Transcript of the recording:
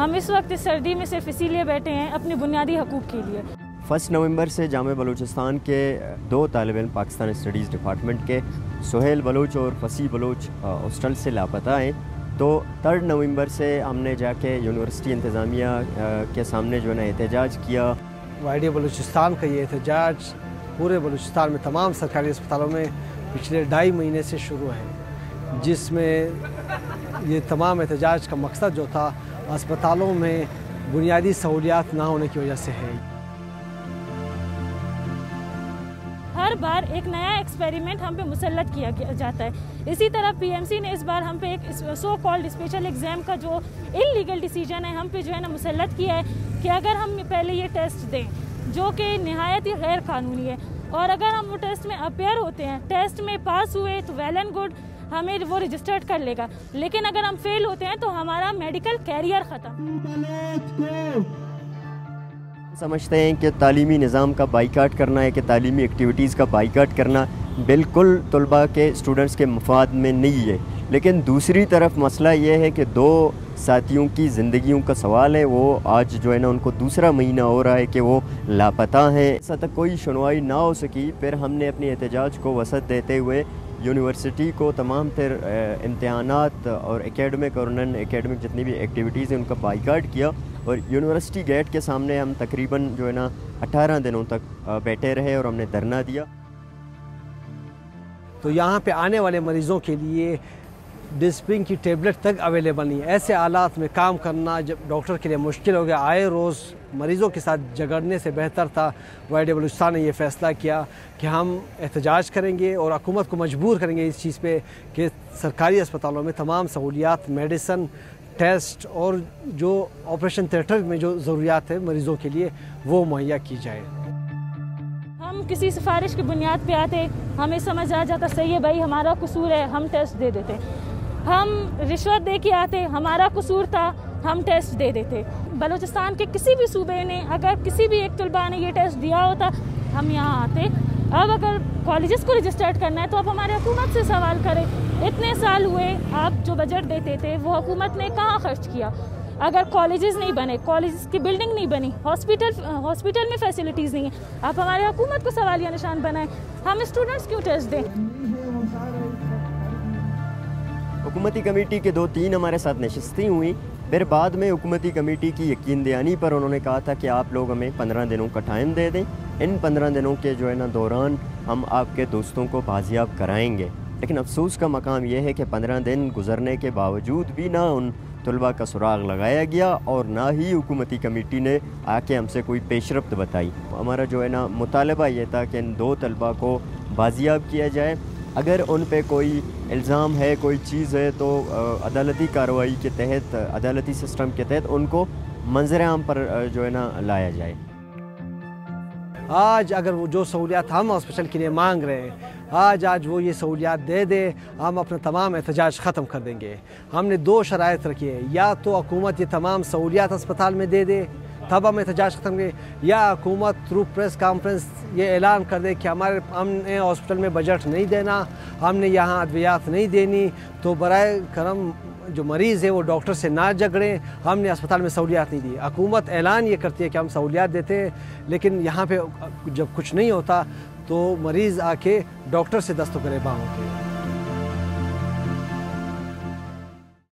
हम इस वक्त इस सर्दी में सिर्फ इसीलिए बैठे हैं अपने बुनियादी हकूक़ के लिए। 1 नवंबर से जामे बलूचिस्तान के 2 तालिब-इल्म पाकिस्तान स्टडीज़ डिपार्टमेंट के सुहेल बलोच और फसी बलोच हॉस्टल से लापता हैं। तो 3 नवंबर से हमने जाके यूनिवर्सिटी इंतज़ामिया के सामने जो है ना एहतजाज किया। YDA बलूचिस्तान का ये एहतजाज पूरे बलूचिस्तान में तमाम सरकारी अस्पतालों में पिछले 2.5 महीने से शुरू है, जिसमें ये तमाम एहतजाज का मकसद जो था अस्पतालों में बुनियादी सहूलियात ना होने की वजह से है। हर बार एक नया एक्सपेरिमेंट हम पे मुसल्लत किया जाता है। इसी तरह PMC ने इस बार हम पे एक सो कॉल्ड स्पेशल एग्ज़ाम का जो इलीगल डिसीजन है हम पे जो है ना मुसल्लत किया है कि अगर हम पहले ये टेस्ट दें जो कि नहायत ही गैर कानूनी है, और अगर हम वो टेस्ट में अपेयर होते हैं, टेस्ट में पास हुए तो वेल एंड गुड, हमें वो रजिस्टर्ड कर लेगा, लेकिन अगर हम फेल होते हैं तो हमारा मेडिकल कैरियर ख़त्म। समझते हैं कि तालीमी निज़ाम का बाइकाट करना है कि तालीमी एक्टिविटीज़ का बाइकाट करना बिल्कुल तलबा के स्टूडेंट्स के मफाद में नहीं है। लेकिन दूसरी तरफ मसला ये है कि 2 साथियों की ज़िंदगियों का सवाल है। वो आज जो है ना उनको दूसरा महीना हो रहा है कि वो लापता हैं। ऐसा तक कोई सुनवाई ना हो सकी। फिर हमने अपनी एहतजाज को वसअत देते हुए यूनिवर्सिटी को तमाम तर इम्तहानात और एकेडमिक और नॉन एकेडमिक जितनी भी एक्टिविटीज़ हैं उनका बाइकाट किया, और यूनिवर्सिटी गेट के सामने हम तकरीबन जो है ना 18 दिनों तक बैठे रहे और हमने धरना दिया। तो यहाँ पे आने वाले मरीज़ों के लिए डिस्प्रिन की टेबलेट तक अवेलेबल नहीं है। ऐसे हालात में काम करना जब डॉक्टर के लिए मुश्किल हो गया, आए रोज़ मरीज़ों के साथ झगड़ने से बेहतर था YDA बलूचिस्तान ने यह फ़ैसला किया कि हम एहतजाज करेंगे और हुकूमत को मजबूर करेंगे इस चीज़ पे कि सरकारी अस्पतालों में तमाम सहूलियात, मेडिसन, टेस्ट और जो ऑपरेशन थिएटर में जो ज़रूरियात है मरीज़ों के लिए वो मुहैया की जाए। हम किसी सिफारिश की बुनियाद पे आते, हमें समझ आ जाता सही है भाई हमारा कसूर है, हम टेस्ट दे देते। हम रिश्वत दे के आते, हमारा कसूर था, हम टेस्ट दे देते। बलूचिस्तान के किसी भी सूबे ने अगर किसी भी एक तलबा ने ये टेस्ट दिया होता हम यहाँ आते। अब अगर कॉलेजेस को रजिस्टर्ड करना है तो आप हमारे हुकूमत से सवाल करें। इतने साल हुए आप जो बजट देते थे वो हुकूमत ने कहाँ खर्च किया? अगर कॉलेजेस नहीं बने, कॉलेजेस की बिल्डिंग नहीं बनी, हॉस्पिटल में फैसिलिटीज़ नहीं है, आप हमारे हुकूमत को सवालिया निशान बनाएं। हम स्टूडेंट्स क्यों टेस्ट दें? हुकूमती कमेटी के 2-3 हमारे साथ नशस्तें हुई। फिर बाद में हुकूमती कमेटी की यकीन दयानी पर उन्होंने कहा था कि आप लोग हमें 15 दिनों का टाइम दे दें। इन 15 दिनों के जो है ना दौरान हम आपके दोस्तों को बाजियाब कराएंगे। लेकिन अफसोस का मकाम यह है कि 15 दिन गुजरने के बावजूद भी ना उन तलबा का सुराग लगाया गया और ना ही हुकूमती कमेटी ने आके हमसे कोई पेशरफ्त बताई। हमारा जो है ना मुतालबा ये था कि इन 2 तलबा को बाजियाब किया जाए। अगर उन पे कोई इल्ज़ाम है, कोई चीज़ है तो अदालती कार्रवाई के तहत, अदालती सिस्टम के तहत उनको मंजर आम पर जो है ना लाया जाए। आज अगर वो जो सहूलियात हम हॉस्पिटल के लिए मांग रहे हैं, आज वो ये सहूलियात दे दे, हम अपना तमाम एहतजाज ख़त्म कर देंगे। हमने 2 शराइत रखी है, या तो हुकूमत ये तमाम सहूलियात अस्पताल में दे दे तब हम एहतजाज ख़त्म करें, या हुकूमत थ्रू प्रेस कॉन्फ्रेंस ये ऐलान कर दे कि हमने हॉस्पिटल में बजट नहीं देना, हमने यहाँ अद्वियात नहीं देनी, तो बराए करम जो मरीज़ है वो डॉक्टर से ना झगड़ें, हमने अस्पताल में सहूलियात नहीं दी। हुकूमत ऐलान ये करती है कि हम सहूलियात देते हैं, लेकिन यहाँ पे जब कुछ नहीं होता तो मरीज़ आके डॉक्टर से दस्तक करे बाहों के।